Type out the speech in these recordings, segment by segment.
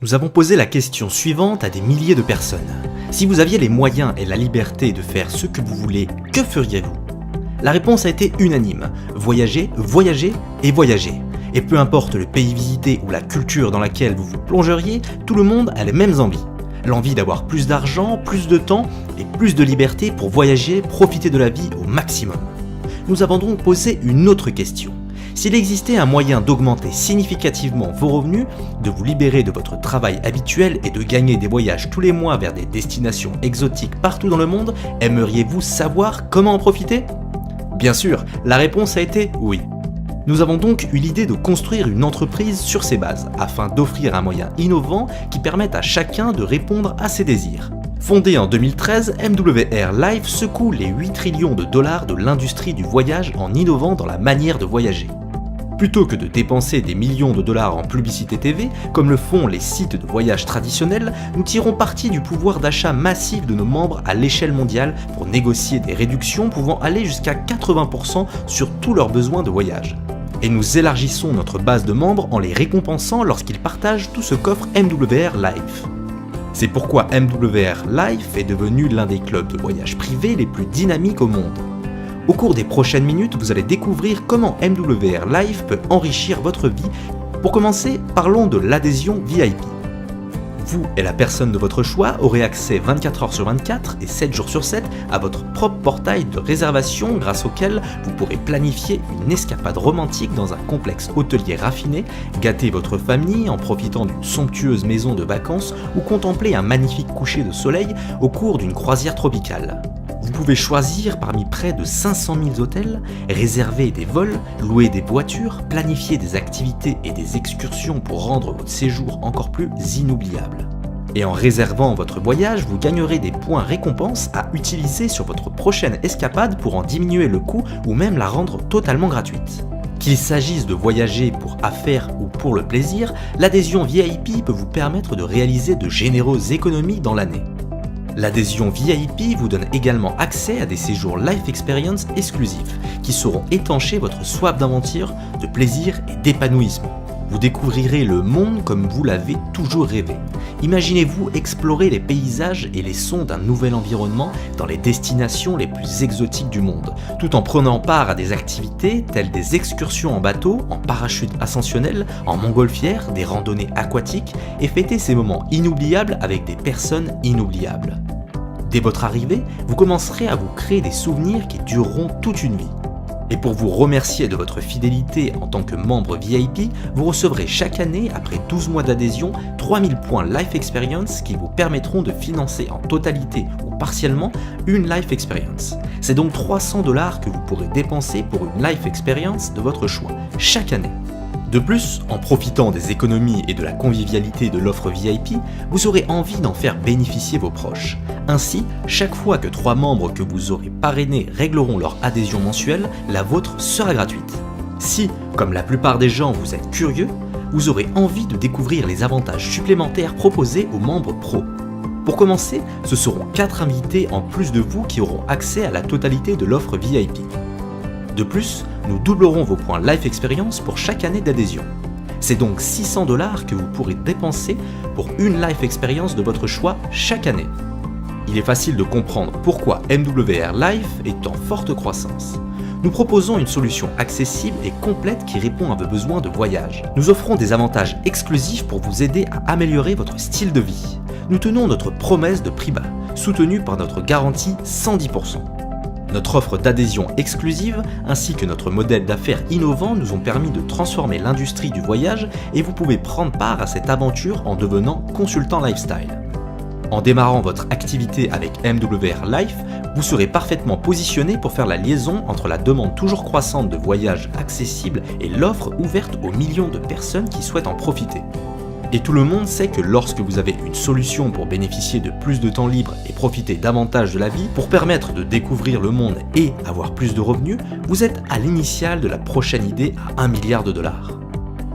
Nous avons posé la question suivante à des milliers de personnes. Si vous aviez les moyens et la liberté de faire ce que vous voulez, que feriez-vous ? La réponse a été unanime. Voyager, voyager et voyager. Et peu importe le pays visité ou la culture dans laquelle vous vous plongeriez, tout le monde a les mêmes envies. L'envie d'avoir plus d'argent, plus de temps et plus de liberté pour voyager, profiter de la vie au maximum. Nous avons donc posé une autre question. S'il existait un moyen d'augmenter significativement vos revenus, de vous libérer de votre travail habituel et de gagner des voyages tous les mois vers des destinations exotiques partout dans le monde, aimeriez-vous savoir comment en profiter ? Bien sûr, la réponse a été oui. Nous avons donc eu l'idée de construire une entreprise sur ces bases, afin d'offrir un moyen innovant qui permette à chacun de répondre à ses désirs. Fondée en 2013, MWR Life secoue les 8 trillions de dollars de l'industrie du voyage en innovant dans la manière de voyager. Plutôt que de dépenser des millions de dollars en publicité TV, comme le font les sites de voyage traditionnels, nous tirons parti du pouvoir d'achat massif de nos membres à l'échelle mondiale pour négocier des réductions pouvant aller jusqu'à 80% sur tous leurs besoins de voyage. Et nous élargissons notre base de membres en les récompensant lorsqu'ils partagent tout ce qu'offre MWR Life. C'est pourquoi MWR Life est devenu l'un des clubs de voyage privés les plus dynamiques au monde. Au cours des prochaines minutes, vous allez découvrir comment MWR Life peut enrichir votre vie. Pour commencer, parlons de l'adhésion VIP. Vous et la personne de votre choix aurez accès 24 heures sur 24 et 7 jours sur 7 à votre propre portail de réservation grâce auquel vous pourrez planifier une escapade romantique dans un complexe hôtelier raffiné, gâter votre famille en profitant d'une somptueuse maison de vacances ou contempler un magnifique coucher de soleil au cours d'une croisière tropicale. Vous pouvez choisir parmi près de 500 000 hôtels, réserver des vols, louer des voitures, planifier des activités et des excursions pour rendre votre séjour encore plus inoubliable. Et en réservant votre voyage, vous gagnerez des points récompenses à utiliser sur votre prochaine escapade pour en diminuer le coût ou même la rendre totalement gratuite. Qu'il s'agisse de voyager pour affaires ou pour le plaisir, l'adhésion VIP peut vous permettre de réaliser de généreuses économies dans l'année. L'adhésion VIP vous donne également accès à des séjours Life Experience exclusifs qui sauront étancher votre soif d'aventure, de plaisir et d'épanouissement. Vous découvrirez le monde comme vous l'avez toujours rêvé. Imaginez-vous explorer les paysages et les sons d'un nouvel environnement dans les destinations les plus exotiques du monde, tout en prenant part à des activités telles des excursions en bateau, en parachute ascensionnel, en montgolfière, des randonnées aquatiques et fêter ces moments inoubliables avec des personnes inoubliables. Dès votre arrivée, vous commencerez à vous créer des souvenirs qui dureront toute une vie. Et pour vous remercier de votre fidélité en tant que membre VIP, vous recevrez chaque année, après 12 mois d'adhésion, 3000 points Life Experience qui vous permettront de financer en totalité ou partiellement une Life Experience. C'est donc 300 $ que vous pourrez dépenser pour une Life Experience de votre choix, chaque année. De plus, en profitant des économies et de la convivialité de l'offre VIP, vous aurez envie d'en faire bénéficier vos proches. Ainsi, chaque fois que 3 membres que vous aurez parrainés régleront leur adhésion mensuelle, la vôtre sera gratuite. Si, comme la plupart des gens, vous êtes curieux, vous aurez envie de découvrir les avantages supplémentaires proposés aux membres pro. Pour commencer, ce seront 4 invités en plus de vous qui auront accès à la totalité de l'offre VIP. De plus, nous doublerons vos points Life Experience pour chaque année d'adhésion. C'est donc 600 $ que vous pourrez dépenser pour une Life Experience de votre choix chaque année. Il est facile de comprendre pourquoi MWR Life est en forte croissance. Nous proposons une solution accessible et complète qui répond à vos besoins de voyage. Nous offrons des avantages exclusifs pour vous aider à améliorer votre style de vie. Nous tenons notre promesse de prix bas, soutenue par notre garantie 110%. Notre offre d'adhésion exclusive ainsi que notre modèle d'affaires innovant nous ont permis de transformer l'industrie du voyage et vous pouvez prendre part à cette aventure en devenant consultant lifestyle. En démarrant votre activité avec MWR Life, vous serez parfaitement positionné pour faire la liaison entre la demande toujours croissante de voyages accessibles et l'offre ouverte aux millions de personnes qui souhaitent en profiter. Et tout le monde sait que lorsque vous avez une solution pour bénéficier de plus de temps libre et profiter davantage de la vie, pour permettre de découvrir le monde et avoir plus de revenus, vous êtes à l'initiale de la prochaine idée à $1 milliard.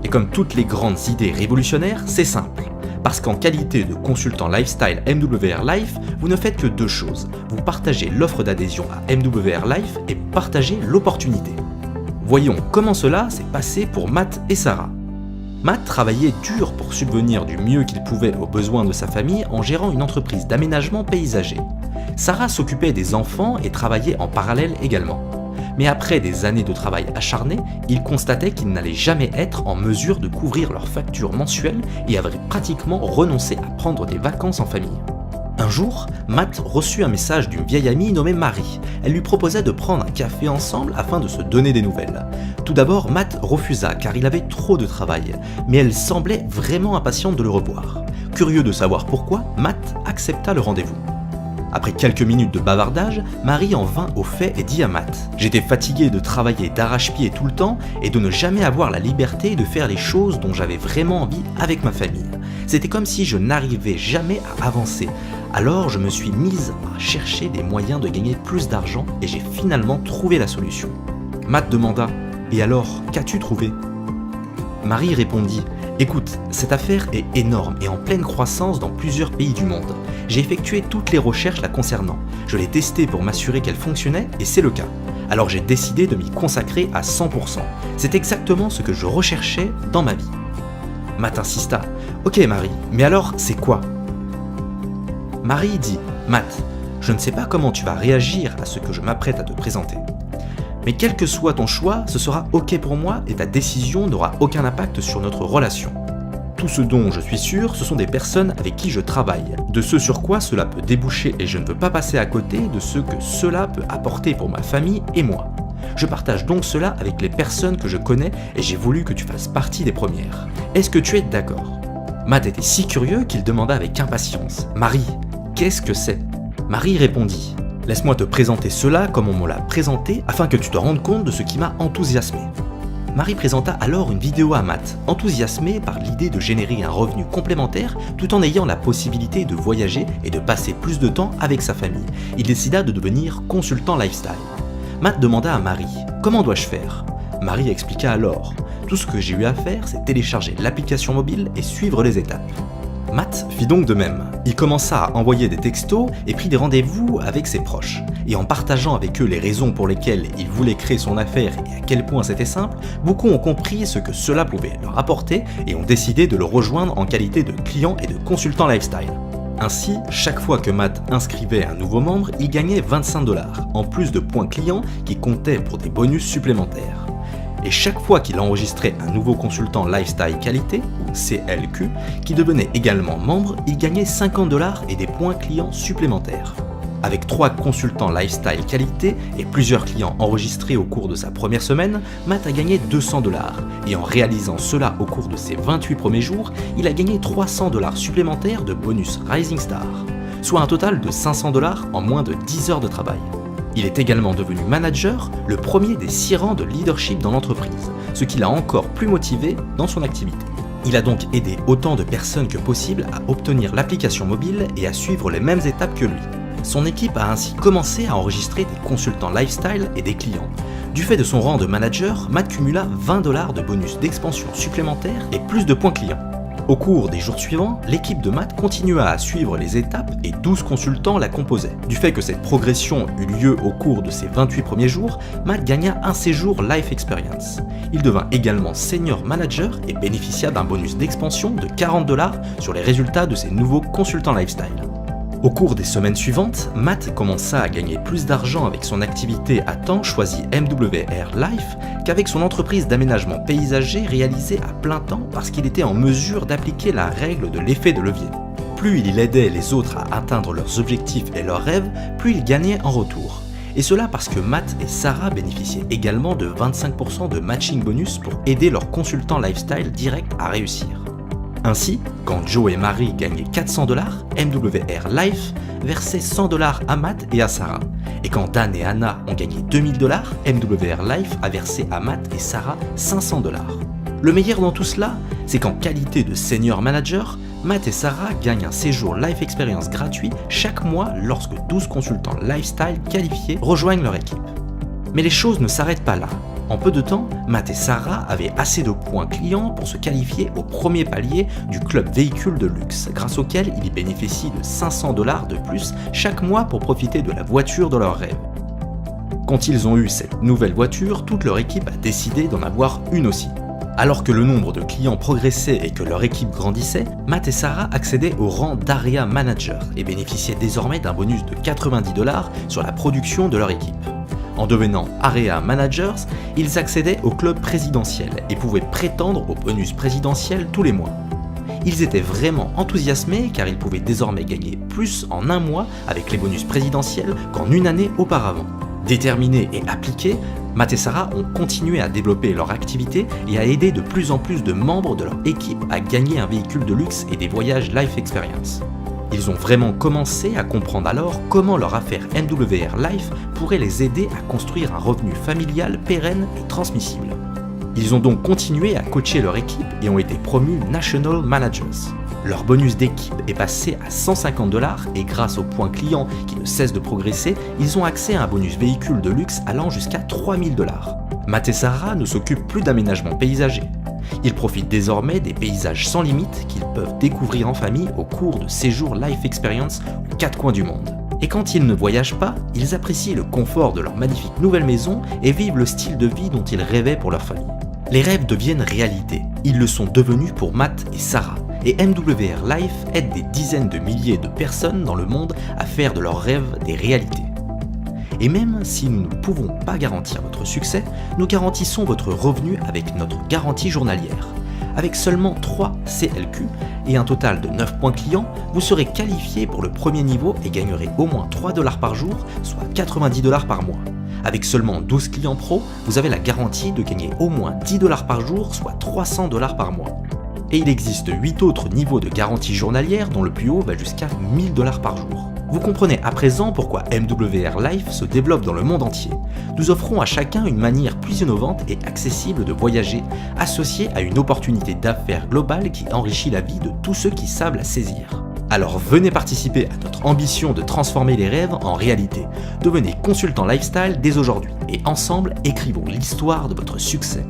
Et comme toutes les grandes idées révolutionnaires, c'est simple. Parce qu'en qualité de consultant lifestyle MWR Life, vous ne faites que 2 choses. Vous partagez l'offre d'adhésion à MWR Life et partagez l'opportunité. Voyons comment cela s'est passé pour Matt et Sarah. Matt travaillait dur pour subvenir du mieux qu'il pouvait aux besoins de sa famille en gérant une entreprise d'aménagement paysager. Sarah s'occupait des enfants et travaillait en parallèle également. Mais après des années de travail acharné, il constatait qu'il n'allait jamais être en mesure de couvrir leurs factures mensuelles et avait pratiquement renoncé à prendre des vacances en famille. Un jour, Matt reçut un message d'une vieille amie nommée Marie. Elle lui proposait de prendre un café ensemble afin de se donner des nouvelles. Tout d'abord, Matt refusa car il avait trop de travail, mais elle semblait vraiment impatiente de le revoir. Curieux de savoir pourquoi, Matt accepta le rendez-vous. Après quelques minutes de bavardage, Marie en vint au fait et dit à Matt « J'étais fatigué de travailler d'arrache-pied tout le temps et de ne jamais avoir la liberté de faire les choses dont j'avais vraiment envie avec ma famille. C'était comme si je n'arrivais jamais à avancer. Alors je me suis mise à chercher des moyens de gagner plus d'argent et j'ai finalement trouvé la solution. » Matt demanda « Et alors, qu'as-tu trouvé ?» Marie répondit « Écoute, cette affaire est énorme et en pleine croissance dans plusieurs pays du monde. J'ai effectué toutes les recherches la concernant. Je l'ai testée pour m'assurer qu'elle fonctionnait et c'est le cas. Alors j'ai décidé de m'y consacrer à 100%. C'est exactement ce que je recherchais dans ma vie. » Matt insista « Ok Marie, mais alors c'est quoi ?» Marie dit « Matt, je ne sais pas comment tu vas réagir à ce que je m'apprête à te présenter. Mais quel que soit ton choix, ce sera ok pour moi et ta décision n'aura aucun impact sur notre relation. Tout ce dont je suis sûr, ce sont des personnes avec qui je travaille, de ce sur quoi cela peut déboucher et je ne veux pas passer à côté de ce que cela peut apporter pour ma famille et moi. Je partage donc cela avec les personnes que je connais et j'ai voulu que tu fasses partie des premières. Est-ce que tu es d'accord ?» Matt était si curieux qu'il demanda avec impatience « Marie, qu'est-ce que c'est ?» Marie répondit « Laisse-moi te présenter cela comme on me l'a présenté afin que tu te rendes compte de ce qui m'a enthousiasmé. » Marie présenta alors une vidéo à Matt, enthousiasmé par l'idée de générer un revenu complémentaire tout en ayant la possibilité de voyager et de passer plus de temps avec sa famille. Il décida de devenir consultant lifestyle. Matt demanda à Marie « Comment dois-je faire ?» Marie expliqua alors « Tout ce que j'ai eu à faire, c'est télécharger l'application mobile et suivre les étapes. » Matt fit donc de même. Il commença à envoyer des textos et prit des rendez-vous avec ses proches. Et en partageant avec eux les raisons pour lesquelles il voulait créer son affaire et à quel point c'était simple, beaucoup ont compris ce que cela pouvait leur apporter et ont décidé de le rejoindre en qualité de client et de consultant lifestyle. Ainsi, chaque fois que Matt inscrivait un nouveau membre, il gagnait 25 $, en plus de points clients qui comptaient pour des bonus supplémentaires. Et chaque fois qu'il enregistrait un nouveau consultant Lifestyle Qualité, ou CLQ, qui devenait également membre, il gagnait 50 $ et des points clients supplémentaires. Avec 3 consultants Lifestyle Qualité et plusieurs clients enregistrés au cours de sa première semaine, Matt a gagné 200 $, et en réalisant cela au cours de ses 28 premiers jours, il a gagné 300 $ supplémentaires de bonus Rising Star, soit un total de 500 $ en moins de 10 heures de travail. Il est également devenu manager, le premier des 6 rangs de leadership dans l'entreprise, ce qui l'a encore plus motivé dans son activité. Il a donc aidé autant de personnes que possible à obtenir l'application mobile et à suivre les mêmes étapes que lui. Son équipe a ainsi commencé à enregistrer des consultants lifestyle et des clients. Du fait de son rang de manager, Matt cumula 20 $ de bonus d'expansion supplémentaires et plus de points clients. Au cours des jours suivants, l'équipe de Matt continua à suivre les étapes et 12 consultants la composaient. Du fait que cette progression eut lieu au cours de ses 28 premiers jours, Matt gagna un séjour Life Experience. Il devint également senior manager et bénéficia d'un bonus d'expansion de 40 $ sur les résultats de ses nouveaux consultants lifestyle. Au cours des semaines suivantes, Matt commença à gagner plus d'argent avec son activité à temps choisie MWR Life qu'avec son entreprise d'aménagement paysager réalisée à plein temps parce qu'il était en mesure d'appliquer la règle de l'effet de levier. Plus il aidait les autres à atteindre leurs objectifs et leurs rêves, plus il gagnait en retour. Et cela parce que Matt et Sarah bénéficiaient également de 25% de matching bonus pour aider leurs consultants lifestyle direct à réussir. Ainsi, quand Joe et Marie gagnaient 400 $, MWR Life versait 100 $ à Matt et à Sarah. Et quand Dan et Anna ont gagné 2000 $, MWR Life a versé à Matt et Sarah 500 $. Le meilleur dans tout cela, c'est qu'en qualité de senior manager, Matt et Sarah gagnent un séjour Life Experience gratuit chaque mois lorsque 12 consultants lifestyle qualifiés rejoignent leur équipe. Mais les choses ne s'arrêtent pas là. En peu de temps, Matt et Sarah avaient assez de points clients pour se qualifier au premier palier du club véhicule de luxe, grâce auquel ils bénéficient de 500 $ de plus chaque mois pour profiter de la voiture de leur rêve. Quand ils ont eu cette nouvelle voiture, toute leur équipe a décidé d'en avoir une aussi. Alors que le nombre de clients progressait et que leur équipe grandissait, Matt et Sarah accédaient au rang d'Area Manager et bénéficiaient désormais d'un bonus de 90$ sur la production de leur équipe. En devenant Area Managers, ils accédaient au club présidentiel et pouvaient prétendre au bonus présidentiel tous les mois. Ils étaient vraiment enthousiasmés car ils pouvaient désormais gagner plus en un mois avec les bonus présidentiels qu'en une année auparavant. Déterminés et appliqués, Matt et Sarah ont continué à développer leur activité et à aider de plus en plus de membres de leur équipe à gagner un véhicule de luxe et des voyages Life Experience. Ils ont vraiment commencé à comprendre alors comment leur affaire MWR Life pourrait les aider à construire un revenu familial pérenne et transmissible. Ils ont donc continué à coacher leur équipe et ont été promus National Managers. Leur bonus d'équipe est passé à 150$ et grâce aux points clients qui ne cessent de progresser, ils ont accès à un bonus véhicule de luxe allant jusqu'à 3000$. Matt et Sarah ne s'occupent plus d'aménagement paysager. Ils profitent désormais des paysages sans limite qu'ils peuvent découvrir en famille au cours de séjours Life Experience aux quatre coins du monde. Et quand ils ne voyagent pas, ils apprécient le confort de leur magnifique nouvelle maison et vivent le style de vie dont ils rêvaient pour leur famille. Les rêves deviennent réalité. Ils le sont devenus pour Matt et Sarah. Et MWR Life aide des dizaines de milliers de personnes dans le monde à faire de leurs rêves des réalités. Et même si nous ne pouvons pas garantir votre succès, nous garantissons votre revenu avec notre garantie journalière. Avec seulement 3 CLQ et un total de 9 points clients, vous serez qualifié pour le premier niveau et gagnerez au moins 3$ par jour, soit 90$ par mois. Avec seulement 12 clients pro, vous avez la garantie de gagner au moins 10$ par jour, soit 300$ par mois. Et il existe 8 autres niveaux de garantie journalière dont le plus haut va jusqu'à 1000$ par jour. Vous comprenez à présent pourquoi MWR Life se développe dans le monde entier. Nous offrons à chacun une manière plus innovante et accessible de voyager, associée à une opportunité d'affaires globale qui enrichit la vie de tous ceux qui savent la saisir. Alors venez participer à notre ambition de transformer les rêves en réalité. Devenez consultant lifestyle dès aujourd'hui et ensemble écrivons l'histoire de votre succès.